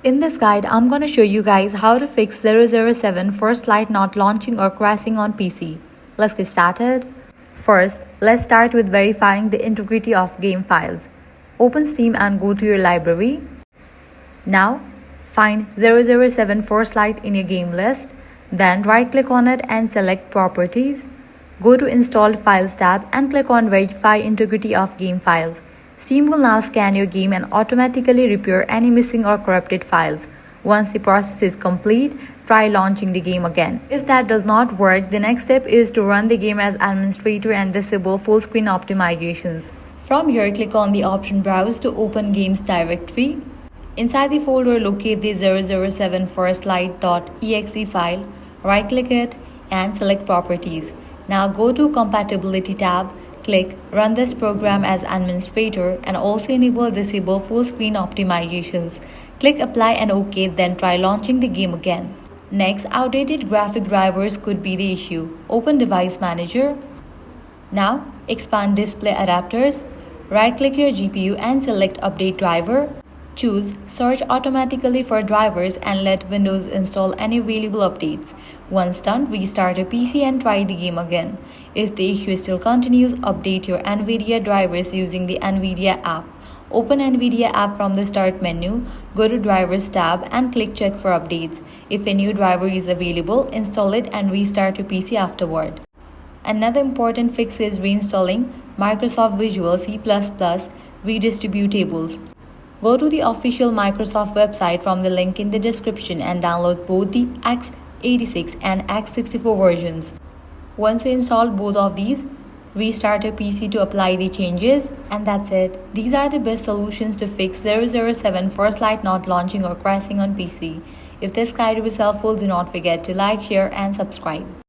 In this guide, I'm going to show you guys how to fix 007 First Light not launching or crashing on PC. Let's get started. First, let's start with verifying the integrity of game files. Open Steam and go to your library. Now, find 007 First Light in your game list. Then right-click on it and select Properties. Go to Installed Files tab and click on Verify Integrity of Game Files. Steam will now scan your game and automatically repair any missing or corrupted files. Once the process is complete, try launching the game again. If that does not work, the next step is to run the game as administrator and disable full screen optimizations. From here, click on the option Browse to open Games directory. Inside the folder, locate the 007 firstlight.exe file, right-click it and select Properties. Now go to Compatibility tab. Click Run this program as administrator and also enable Disable full screen optimizations. Click Apply and OK, then try launching the game again. Next, outdated graphic drivers could be the issue. Open Device Manager. Now, expand Display Adapters. Right-click your GPU and select Update Driver. Choose Search automatically for drivers and let Windows install any available updates. Once done, restart your PC and try the game again. If the issue still continues, update your NVIDIA drivers using the NVIDIA app. Open NVIDIA app from the Start menu, go to Drivers tab and click Check for updates. If a new driver is available, install it and restart your PC afterward. Another important fix is reinstalling Microsoft Visual C++ redistribute tables. Go to the official Microsoft website from the link in the description and download both the x86 and x64 versions. Once you install both of these, restart your PC to apply the changes, and that's it. These are the best solutions to fix 007 First Light not launching or crashing on PC. If this guide was helpful, do not forget to like, share and subscribe.